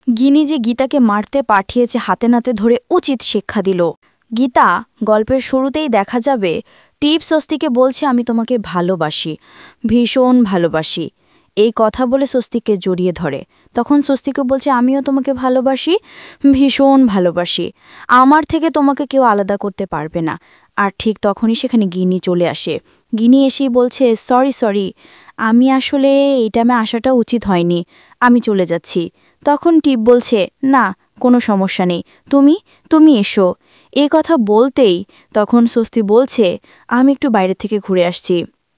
গিনি যে গীতাকে মারতে পাঠিয়েছে হাতে নাতে ধরে উচিত শিক্ষা দিল। গীতা গল্পের শুরুতেই দেখা যাবে টিপ স্বস্তিকে বলছে আমি তোমাকে ভালোবাসি, ভীষণ ভালোবাসি। এই কথা বলে স্বস্তিককে জড়িয়ে ধরে। তখন স্বস্তিকে বলছে আমিও তোমাকে ভালোবাসি, ভীষণ ভালোবাসি, আমার থেকে তোমাকে কেউ আলাদা করতে পারবে না। আর ঠিক তখনই সেখানে গিনি চলে আসে। গিনি এসেই বলছে সরি, আমি আসলে এই টাইমে আসাটা উচিত হয়নি, আমি চলে যাচ্ছি। তখন টিপ বলছে না, কোনো সমস্যা নেই, তুমি এসো। এই কথা বলতেই তখন স্বস্তি বলছে আমি একটু বাইরে থেকে ঘুরে আসছি।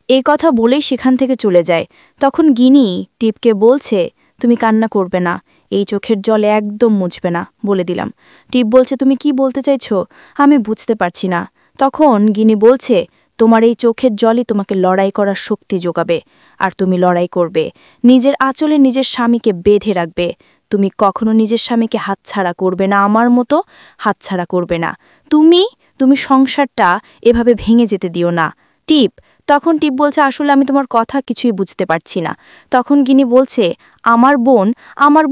এই কথা বলেই সেখান থেকে চলে যায়। তখন গিনি টিপকে বলছে তুমি কান্না করবে না, এই চোখের জল একদম মুছবে না, বলে দিলাম। টিপ বলছে তুমি কি বলতে চাইছো, আমি বুঝতে পারছি না। তখন গিনি বলছে তোমার এই চোখের জলই তোমাকে লড়াই করার শক্তি যোগাবে, আর তুমি লড়াই করবে, নিজের আঁচলে নিজের স্বামীকে বেঁধে রাখবে। তুমি কখনো নিজের স্বামীকে হাতছাড়া করবে না, আমার মতো হাতছাড়া করবে না। তুমি সংসারটা এভাবে ভেঙে যেতে দিও না টিপ। তখন টিপ বলছে আসলে আমি তোমার কথা কিছুই বুঝতে পারছি না। তখন গিনি বলছে আমার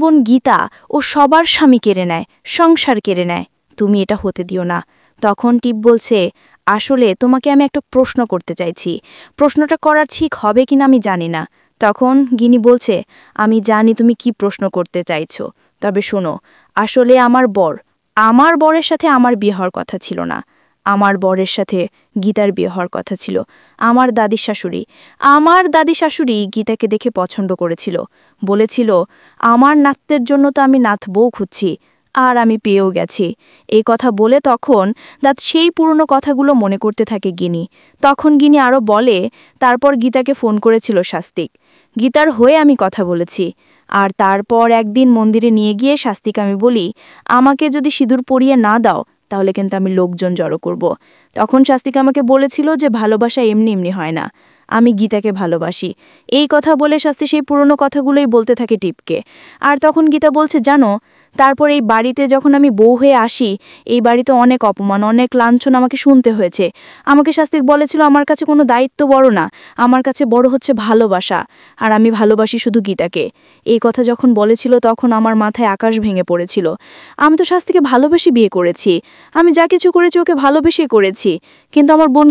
বোন গীতা ও সবার স্বামী কেড়ে নেয়, সংসার কেড়ে নেয়, তুমি এটা হতে দিও না। তখন টিপ বলছে আসলে তোমাকে আমি একটা প্রশ্ন করতে চাইছি, প্রশ্নটা করা ঠিক হবে কিনা আমি জানি না। তখন গিনি বলছে আমি জানি তুমি কি প্রশ্ন করতে চাইছো, তবে শোনো, আসলে আমার বরের সাথে আমার বিয়ে হওয়ার কথা ছিল না, আমার বরের সাথে গীতার বিয়ে হওয়ার কথা ছিল। আমার দাদি শাশুড়ি গীতাকে দেখে পছন্দ করেছিল, বলেছিল আমার নাত্যের জন্য তো আমি নাথ বউ খুঁজছি, আর আমি পেয়েও গেছি। এই কথা বলে তখন সেই পুরনো কথাগুলো মনে করতে থাকে গিনি। তখন গিনি আরও বলে তারপর গীতাকে ফোন করেছিল শাস্তিক, গীতার হয়ে আমি কথা বলেছি। আর তারপর একদিন মন্দিরে নিয়ে গিয়ে শাস্তিক আমি বলি আমাকে যদি সিঁদুর পরিয়ে না দাও তাহলে কিন্তু আমি লোকজন জড়ো করব। তখন শাস্তিক আমাকে বলেছিল যে ভালোবাসা এমনি এমনি হয় না, আমি গীতাকে ভালোবাসি। এই কথা বলে শাস্তি সেই পুরনো কথাগুলোই বলতে থাকে টিপকে। আর তখন গীতা বলছে জানো, তারপর এই বাড়িতে যখন আমি বউ হয়ে আসি, এই বাড়িতে অনেক অপমান, অনেক লাঞ্ছন আমাকে শুনতে হয়েছে। আমাকে শাস্তিক বলেছিল আমার কাছে কোনো দায়িত্ব বড় না, আমার কাছে বড় হচ্ছে ভালোবাসা, আর আমি ভালোবাসি শুধু গীতাকে। এই কথা যখন বলেছিল তখন আমার মাথায় আকাশ ভেঙে পড়েছিল। আমি তো শাস্তিকে ভালোবেসে বিয়ে করেছি, আমি যা কিছু করেছি ওকে ভালোবেসে করেছি, কিন্তু আমার বোন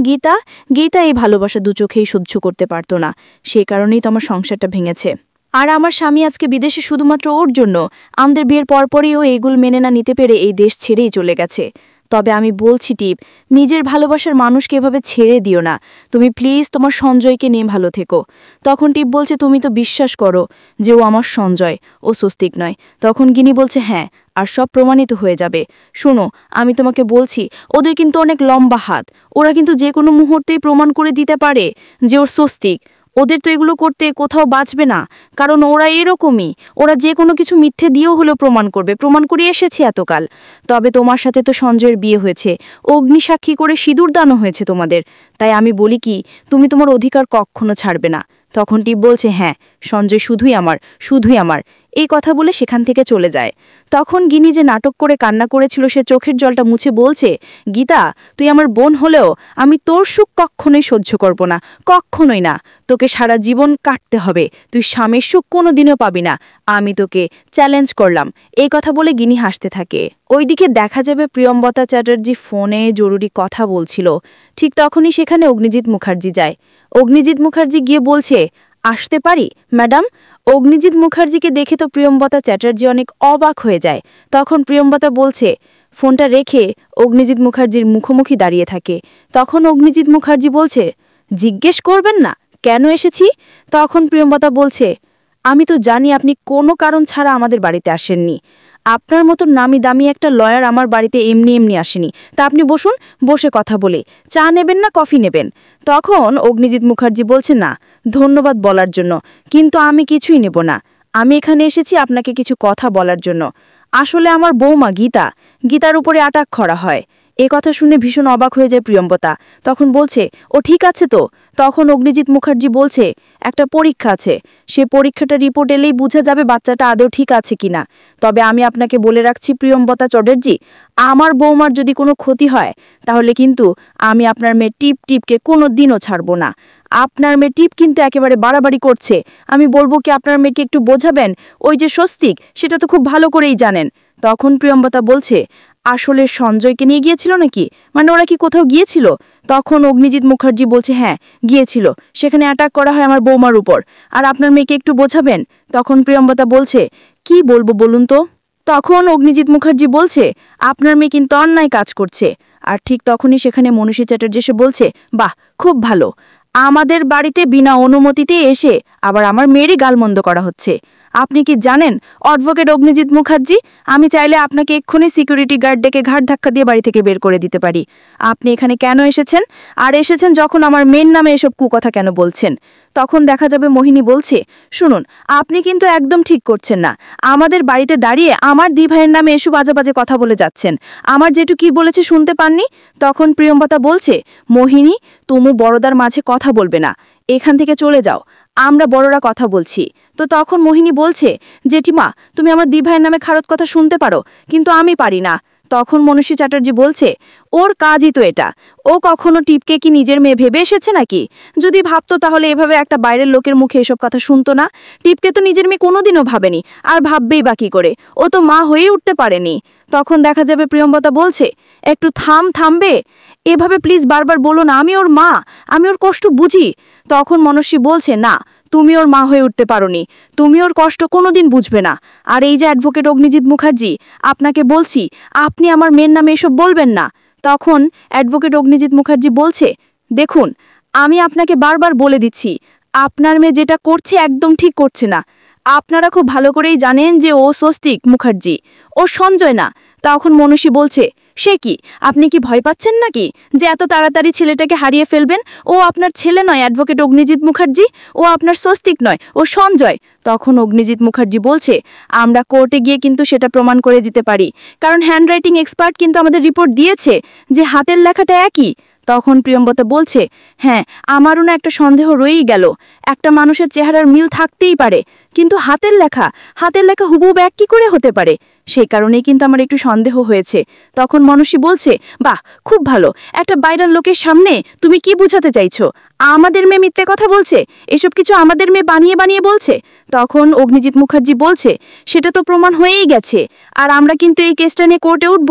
গীতা এই ভালোবাসা দু চোখেই সহ্য করতে পারতো না, সেই কারণেই তো আমার সংসারটা ভেঙেছে। আর আমার স্বামী আজকে বিদেশে শুধুমাত্র ওর জন্য, আমাদের বিয়ের পরপরই ও এইগুলো মেনে না নিতে পেরে এই দেশ ছেড়েই চলে গেছে। তবে আমি বলছি টিপ, নিজের ভালোবাসার মানুষকে এভাবে ছেড়ে দিও না, তুমি প্লিজ তোমার সঞ্জয়কে নিয়ে ভালো থেকো। তখন টিপ বলছে তুমি তো বিশ্বাস করো যে ও আমার সঞ্জয়, ও স্বস্তিক নয়। তখন গিনি বলছে হ্যাঁ, আর সব প্রমাণিত হয়ে যাবে। শোনো, আমি তোমাকে বলছি ওদের কিন্তু অনেক লম্বা হাত, ওরা কিন্তু যে কোনো মুহূর্তেই প্রমাণ করে দিতে পারে যে ওর স্বস্তিক। ওদের তো এগুলো করতে কোথাও বাঁচবে না, কারণ ওরা এরকমই, ওরা যে কোনো কিছু মিথ্যে দিয়েও হলেও প্রমাণ করবে, প্রমাণ করে এসেছে এতকাল। তবে তোমার সাথে তো সঞ্জয়ের বিয়ে হয়েছে, অগ্নিসাক্ষী করে সিঁদুর দানও হয়েছে তোমাদের, তাই আমি বলি কি তুমি তোমার অধিকার কখনো ছাড়বে না। তখন টিপ বলছে হ্যাঁ, সঞ্জয় শুধুই আমার। এই কথা বলে সেখান থেকে চলে যায়। তখন গিনি যে নাটক করে কান্না করেছিল সে চোখের জলটা মুছে বলছে গীতা, তুই আমার বোন হলেও আমি তোর সুখ কখনোই সহ্য করব না, কখনোই না। তোকে সারা জীবন কাটতে হবে, তুই স্বামীর সুখ কোনোদিনও পাবি না, আমি তোকে চ্যালেঞ্জ করলাম। এই কথা বলে গিনি হাসতে থাকে। ওইদিকে দেখা যাবে প্রিয়ম্বতা চ্যাটার্জি ফোনে জরুরি কথা বলছিল। ঠিক তখনই সেখানে অগ্নিজিৎ মুখার্জি যায়। অগ্নিজিৎ মুখার্জি গিয়ে বলছে আসতে পারি ম্যাডাম। অগ্নিজিৎ মুখার্জিকে দেখে তো প্রিয়ম্বতা চ্যাটার্জি অনেক অবাক হয়ে যায়। তখন প্রিয়ম্বতা বলছে ফোনটা রেখে অগ্নিজিৎ মুখার্জির মুখোমুখি দাঁড়িয়ে থাকে। তখন অগ্নিজিৎ মুখার্জি বলছে জিজ্ঞেস করবেন না কেন এসেছি। তখন প্রিয়ম্বতা বলছে আমি তো জানি আপনি কোনো কারণ ছাড়া আমাদের বাড়িতে আসেননি, আপনার মতো নামি দামি একটা লয়ার আমার বাড়িতে এমনি আসেনি। তা আপনি বসুন, বসে কথা বলে চা নেবেন না কফি নেবেন। তখন অগ্নিজিৎ মুখার্জি বলছে না, ধন্যবাদ বলার জন্য, কিন্তু আমি কিছুই নেব না, আমি এখানে এসেছি আপনাকে কিছু কথা বলার জন্য। আসলে আমার বৌমা গীতার উপরে আটাক করা হয়। এ কথা শুনে ভীষণ অবাক হয়ে যায় প্রিয়ম্বতা। তখন বলছে ও ঠিক আছে তো। তখন অগ্নিজিৎ মুখার্জি বলছে একটা পরীক্ষা আছে, সে পরীক্ষাটা রিপোর্ট এলেই বোঝা যাবে বাচ্চাটা আদৌ ঠিক আছে কিনা। তবে আমি আপনাকে বলে রাখছি প্রিয়ম্বতা চ্যাটার্জি, আমার বৌমার যদি কোনো ক্ষতি হয় তাহলে কিন্তু আমি আপনার মেয়ে টিপকে কোনো দিনও ছাড়ব না। আপনার মেয়ে টিপ কিন্তু একেবারে বাড়াবাড়ি করছে। আমি বলবো কি আপনার মেয়েকে একটু বোঝাবেন? ওই যে স্বস্তিক, সেটা তো খুব ভালো করেই জানেন। তখন প্রিয়ম্বতা বলছে, আসলে সঞ্জয়কে নিয়ে গিয়েছিল নাকি, মানে ওরা কি কোথাও গিয়েছিল? তখন অগ্নিজিৎ মুখার্জি বলছে, হ্যাঁ গিয়েছিল, সেখানে অ্যাটাক করা হয় আমার বৌমার উপর। আর আপনার মেয়েকে একটু বোঝাবেন? তখন প্রিয়ম্বতা বলছে, কি বলবো বলুন তো। তখন অগ্নিজিৎ মুখার্জি বলছে, আপনার মেয়ে কিন্তু অন্যায় কাজ করছে। আর ঠিক তখনই সেখানে মনীষী চ্যাটার্জি এসে বলছে, বাহ, খুব ভালো, আমাদের বাড়িতে বিনা অনুমতিতে এসে আবার আমার মেয়েরই গালমন্দ করা হচ্ছে। আপনি কি জানেন অ্যাডভোকেট অগ্নিজিৎ মুখার্জি, আমি চাইলে আপনাকে এক্ষুনি সিকিউরিটি গার্ড ডেকে ঘাট ধাক্কা দিয়ে বাড়ি থেকে বের করে দিতে পারি। আপনি এখানে কেন এসেছেন, আর এসেছেন যখন আমার মেয়ের নামে এসব কুকথা কেন বলছেন? তখন দেখা যাবে মোহিনী বলছে, শুনুন, আপনি কিন্তু একদম ঠিক করছেন না। আমাদের বাড়িতে দাঁড়িয়ে আমার দি ভাইয়ের নামে এসব বাজে বাজে কথা বলে যাচ্ছেন। আমার জেঠু কি বলেছে শুনতে পাননি? তখন প্রিয়ম্বতা বলছে, মোহিনী, তুমি বড়দার মাঝে কথা বলবে না, এখান থেকে চলে যাও, আমরা বড়রা কথা বলছি। তো তখন মোহিনী বলছে, জেঠিমা, তুমি আমার দি ভাইয়ের নামে খারাপ কথা শুনতে পারো, কিন্তু আমি পারি না। তখন মনীষী চ্যাটার্জি বলছে, ওর কাজই তো এটা, ও কখনো টিপকে কি নিজের মেয়ে ভেবে এসেছে নাকি? যদি ভাবতো তাহলে এভাবে একটা বাইরের লোকের মুখে এসব কথা শুনতো না। টিপকে তো নিজের মেয়ে কোনোদিনও ভাবেনি, আর ভাববেই বা কি করে, ও তো মা হয়েই উঠতে পারেনি। তখন দেখা যাবে প্রিয়ম্বতা বলছে, একটু থামবে, এভাবে প্লিজ বারবার বলো না, আমি ওর মা, আমি ওর কষ্ট বুঝি। তখন মনস্বী বলছে, না, তুমি ওর মা হয়ে উঠতে পারোনি, তুমি ওর কষ্ট কোনোদিন বুঝবে না। আর এই যে অ্যাডভোকেট অগ্নিজিৎ মুখার্জি, আপনাকে বলছি, আপনি আমার মেয়ের নামে এসব বলবেন না। তখন অ্যাডভোকেট অগ্নিজিৎ মুখার্জি বলছে, দেখুন, আমি আপনাকে বারবার বলে দিচ্ছি, আপনার মেয়ে যেটা করছে একদম ঠিক করছে না। আপনারা খুব ভালো করেই জানেন যে ও স্বস্তিক মুখার্জি, ও সঞ্জয় না। তখন মনীষী বলছে, সে কি, আপনি কি ভয় পাচ্ছেন নাকি যে এত তাড়াতাড়ি ছেলেটাকে হারিয়ে ফেলবেন? ও আপনার ছেলে নয় অ্যাডভোকেট অগ্নিজিৎ মুখার্জি, ও আপনার স্বস্তিক নয়, ও সঞ্জয়। তখন অগ্নিজিৎ মুখার্জি বলছে, আমরা কোর্টে গিয়ে কিন্তু সেটা প্রমাণ করে দিতে পারি, কারণ হ্যান্ডরাইটিং এক্সপার্ট কিন্তু আমাদের রিপোর্ট দিয়েছে যে হাতের লেখাটা একই। তখন প্রিয়ম্বতা বলছে, হ্যাঁ, আমারও না একটা সন্দেহ রয়েই গেল, একটা মানুষের চেহারার মিল থাকতেই পারে, কিন্তু হাতের লেখা হুবহু এক কি করে হতে পারে? সেই কারণেই কিন্তু আমার একটু সন্দেহ হয়েছে। তখন মনস্বী বলছে, বাহ, খুব ভালো, একটা বাইরের লোকের সামনে তুমি কি বুঝাতে চাইছো? আমাদের মেয়ে মিথ্যে কথা বলছে, এসব কিছু আমাদের মেয়ে বানিয়ে বানিয়ে বলছে। তখন অগ্নিজিৎ মুখার্জি বলছে, সেটা তো প্রমাণ হয়েই গেছে, আর আমরা কিন্তু এই কেসটা নিয়ে কোর্টে উঠব।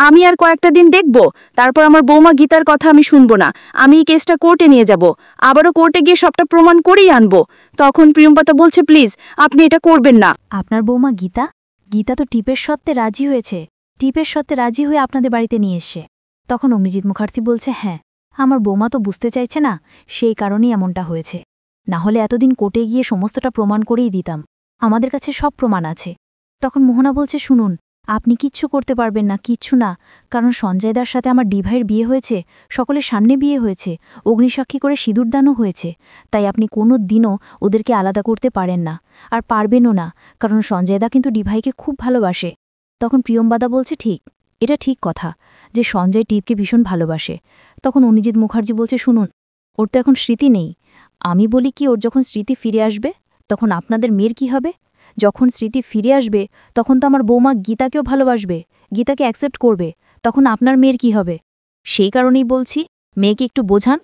আমি আর কয়েকটা দিন দেখব, তারপর আমার বৌমা গীতার কথা আমি শুনবো না, আমি এই কেসটা কোর্টে নিয়ে যাব, আবারও কোর্টে গিয়ে সবটা প্রমাণ করেই আনবো। তখন প্রিয়ম্বতা বলছে, প্লিজ আপনি এটা করবেন না। আপনার বৌমা গীতা, গীতা তো টিপের সত্ত্বে রাজি হয়েছে, টিপের সত্ত্বে রাজি হয়ে আপনাদের বাড়িতে নিয়ে এসছে। তখন অগ্নিজিৎ মুখার্জি বলছে, হ্যাঁ, আমার বৌমা তো বুঝতে চাইছে না, সেই কারণেই এমনটা হয়েছে। না হলে এতদিন কোর্টে গিয়ে সমস্তটা প্রমাণ করেই দিতাম, আমাদের কাছে সব প্রমাণ আছে। তখন মোহনা বলছে, শুনুন, আপনি কিচ্ছু করতে পারবেন না, কিচ্ছু না, কারণ সঞ্জয়দার সাথে আমার ডিভাইয়ের বিয়ে হয়েছে, সকলের সামনে বিয়ে হয়েছে, অগ্নিসাক্ষী করে সিঁদুরদানও হয়েছে, তাই আপনি কোনো দিনও ওদেরকে আলাদা করতে পারেন না, আর পারবেনও না, কারণ সঞ্জয়দা কিন্তু ডিভাইকে খুব ভালোবাসে। তখন প্রিয়ম্বাদা বলছে, ঠিক, এটা ঠিক কথা যে সঞ্জয় টিপকে ভীষণ ভালোবাসে। তখন অনিজিৎ মুখার্জি বলছে, শুনুন, ওর তো এখন স্মৃতি নেই, আমি বলি কি, ওর যখন স্মৃতি ফিরে আসবে তখন আপনাদের মেয়ের কি হবে? যখন স্মৃতি ফিরে আসবে তখন তো আমার বৌমা গীতাকেও ভালোবাসবে, গীতাকে অ্যাকসেপ্ট করবে, তখন আপনার মেয়ের কি হবে? সেই কারণেই বলছি, মেয়েকে একটু বোঝান,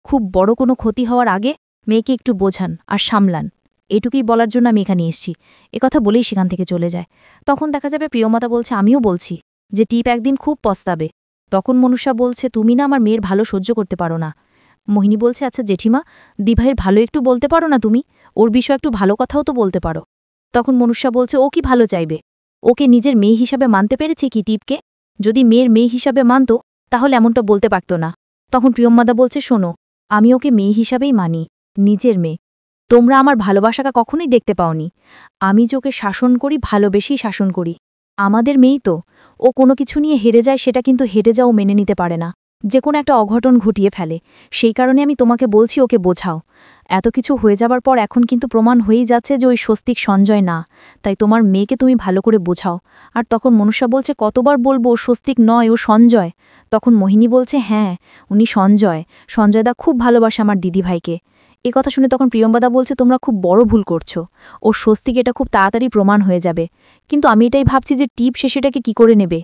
খুব বড় কোনো ক্ষতি হওয়ার আগে মেয়েকে একটু বোঝান আর সামলান, এটুকুই বলার জন্য আমি এখানে এসেছি। একথা বলেই সেখান থেকে চলে যায়। তখন দেখা যাবে প্রিয়মাতা বলছে, আমিও বলছি যে টিপ একদিন খুব পস্তাবে। তখন মনুষা বলছে, তুমি না আমার মেয়ের ভালো সহ্য করতে পারো না। মোহিনী বলছে, আচ্ছা জেঠিমা, দিভাইয়ের ভালো একটু বলতে পারো না তুমি, ওর বিষয়ে একটু ভালো কথাও তো বলতে পারো। তখন মনুষ্যা বলছে, ও কি ভালো চাইবে? ওকে নিজের মেয়ে হিসাবে মানতে পেরেছে কি টিপকে? যদি মেয়ের মেয়ে হিসাবে মানত তাহলে এমনটা বলতে পারত না। তখন প্রিয়ম্মাদা বলছে, শোনো, আমি ওকে মেয়ে হিসাবেই মানি, নিজের মেয়ে। তোমরা আমার ভালোবাসাটা কখনোই দেখতে পাওনি। আমি যে ওকে শাসন করি, ভালোবেসেই শাসন করি। আমাদের মেয়েই তো, ও কোনো কিছু নিয়ে হেরে যায়, সেটা কিন্তু হেরে যাও মেনে নিতে পারে না, যে কোনো একটা অঘটন ঘটিয়ে ফেলে। সেই কারণে আমি তোমাকে বলছি, ওকে বোঝাও। এত কিছু হয়ে যাবার পর এখন কিন্তু প্রমাণ হয়েই যাচ্ছে যে ওই স্বস্তিক সঞ্জয় না, তাই তোমার মেয়েকে তুমি ভালো করে বোঝাও। আর তখন মনুষ্যা বলছে, কতবার বলবো ও স্বস্তিক নয়, ও সঞ্জয়। তখন মোহিনী বলছে, হ্যাঁ, উনি সঞ্জয়দা খুব ভালোবাসে আমার দিদিভাইকে। এ কথা শুনে তখন প্রিয়ম্বদা বলছে, তোমরা খুব বড় ভুল করছো। ওর স্বস্তিকে এটা খুব তাড়াতাড়ি প্রমাণ হয়ে যাবে। কিন্তু আমি এটাই ভাবছি যে টিপ সে সেটাকে কি করে নেবে।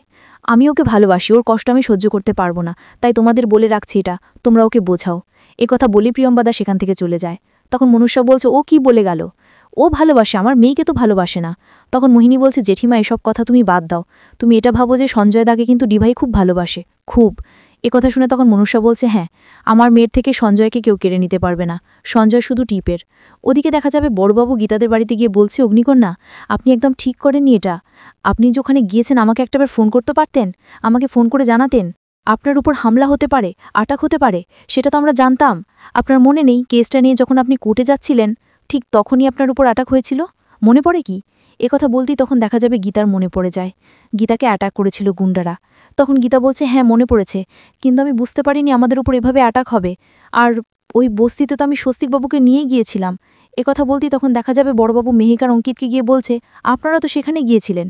আমি ওকে ভালোবাসি, ওর কষ্ট আমি সহ্য করতে পারবো না, তাই তোমাদের বলে রাখছি এটা, তোমরা ওকে বোঝাও। এ কথা বলে প্রিয়ম্বদা সেখান থেকে চলে যায়। তখন মনুষ্য বলছে, ও কি বলে গেল? ও ভালোবাসে, আমার মেয়েকে তো ভালোবাসে না। তখন মোহিনী বলছে, জেঠিমা এসব কথা তুমি বাদ দাও। তুমি এটা ভাবো যে সঞ্জয় দাকে কিন্তু ডিভাই খুব ভালোবাসে, খুব। এ কথা শুনে তখন মনুষ্য বলছে, হ্যাঁ, আমার মেয়ের থেকে সঞ্জয়কে কেউ কেড়ে নিতে পারবে না, সঞ্জয় শুধু টিপের। ওদিকে দেখা যাবে বড়বাবু গীতাদের বাড়িতে গিয়ে বলছে, অগ্নিকন্যা, আপনি একদম ঠিক করেননি এটা। আপনি যেখানে গিয়েছেন আমাকে একটাবার ফোন করতে পারতেন, আমাকে ফোন করে জানাতেন। আপনার উপর হামলা হতে পারে, আটাক হতে পারে, সেটা তো আমরা জানতাম। আপনার মনে নেই কেসটা নিয়ে যখন আপনি কোর্টে যাচ্ছিলেন, ঠিক তখনই আপনার উপর অ্যাটাক হয়েছিল? মনে পড়ে কি? কথা বলতেই তখন দেখা যাবে গীতার মনে পড়ে যায়। গীতাকে অ্যাটাক করেছিল গুন্ডারা। তখন গীতা বলছে, হ্যাঁ মনে পড়েছে, কিন্তু আমি বুঝতে পারিনি আমাদের উপর এভাবে অ্যাটাক হবে। আর ওই বস্তিতে তো আমি স্বস্তিকবাবুকে নিয়ে গিয়েছিলাম। কথা বলতেই তখন দেখা যাবে বড়বাবু মেহিকার অঙ্কিতকে গিয়ে বলছে, আপনারা তো সেখানে গিয়েছিলেন,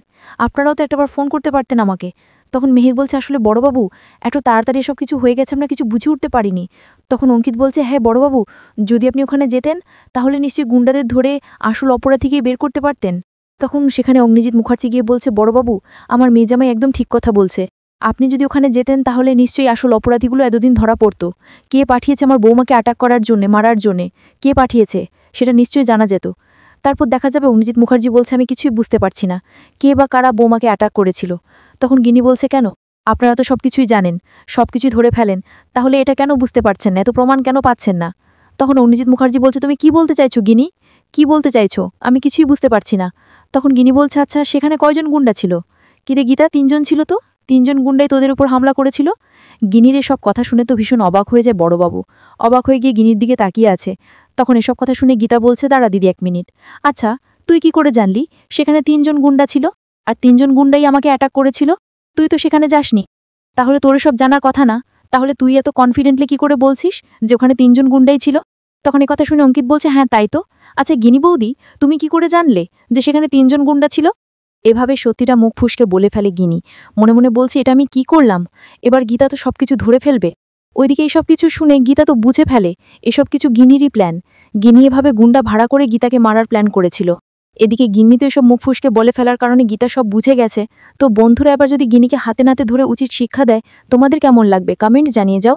আপনারাও তো একটাবার ফোন করতে পারতেন আমাকে। তখন মেহিক বলছে, আসলে বড়বাবু, এত তাড়াতাড়ি এসব কিছু হয়ে গেছে, আমরা কিছু বুঝে উঠতে পারিনি। তখন অঙ্কিত বলছে, হ্যাঁ বড়বাবু, যদি আপনি ওখানে যেতেন তাহলে নিশ্চয়ই গুন্ডাদের ধরে আসল অপরাধীকে বের করতে পারতেন। তখন সেখানে অগ্নিজিৎ মুখার্জি গিয়ে বলছে, বড়বাবু, আমার মেজামাই একদম ঠিক কথা বলছে। আপনি যদি ওখানে যেতেন তাহলে নিশ্চয়ই আসল অপরাধীগুলো এতদিন ধরা পড়ত। কে পাঠিয়েছে আমার বৌমাকে অ্যাটাক করার জন্যে, মারার জন্যে, কে পাঠিয়েছে সেটা নিশ্চয়ই জানা যেত। তারপর দেখা যাবে অগ্নিজিৎ মুখার্জি বলছে, আমি কিছুই বুঝতে পারছি না, কে বা কারা বৌমাকে অ্যাটাক করেছিল। তখন গিনি বলছে, কেন? আপনারা তো সবকিছুই জানেন, সবকিছুই ধরে ফেলেন, তাহলে এটা কেন বুঝতে পারছেন না, এত প্রমাণ কেন পাচ্ছেন না? তখন অগ্নিজিৎ মুখার্জি বলছে, তুমি কি বলতে চাইছো গিনি? কি বলতে চাইছো? আমি কিছুই বুঝতে পারছি না। তখন গিনি বলছে, আচ্ছা সেখানে কয়জন গুন্ডা ছিল? কিরে গীতা, 3 জন ছিল তো, 3 জন গুন্ডাই তোদের উপর হামলা করেছিল। গিনির এসব কথা শুনে তো ভীষণ অবাক হয়ে যায় বড়বাবু। অবাক হয়ে গিয়ে গিনির দিকে তাকিয়ে আছে। তখন এসব কথা শুনে গীতা বলছে, দাঁড়া দিদি 1 মিনিট। আচ্ছা তুই কি করে জানলি সেখানে 3 জন গুন্ডা ছিল, আর 3 জন গুন্ডাই আমাকে অ্যাটাক করেছিল? তুই তো সেখানে যাসনি, তাহলে তোর সব জানার কথা না। তাহলে তুই এত কনফিডেন্টলি কি করে বলছিস যে ওখানে 3 জন গুন্ডাই ছিল? তখন কথা শুনে অঙ্কিত বলছে, হ্যাঁ তাই তো। আচ্ছা গিনি বৌদি, তুমি কি করে জানলে যে সেখানে 3 জন গুন্ডা ছিল? এভাবে সত্যিটা মুখ ফুসকে বলে ফেলে গিনি। মনে মনে বলছে, এটা আমি কি করলাম? এবার গীতা তো সবকিছু ধরে ফেলবে। ওইদিকে এইসব কিছু শুনে গীতা তো বুঝে ফেলে এসব কিছু গিনিরই প্ল্যান। গিনি এভাবে গুন্ডা ভাড়া করে গীতাকে মারার প্ল্যান করেছিল। এদিকে গিন্নি তো এসব মুখ ফুসকে বলে ফেলার কারণে গীতা সব বুঝে গেছে। তো বন্ধুরা এবার যদি গিনিকে হাতে নাতে ধরে উচিত শিক্ষা দেয়, তোমাদের কেমন লাগবে কমেন্ট জানিয়ে যাও।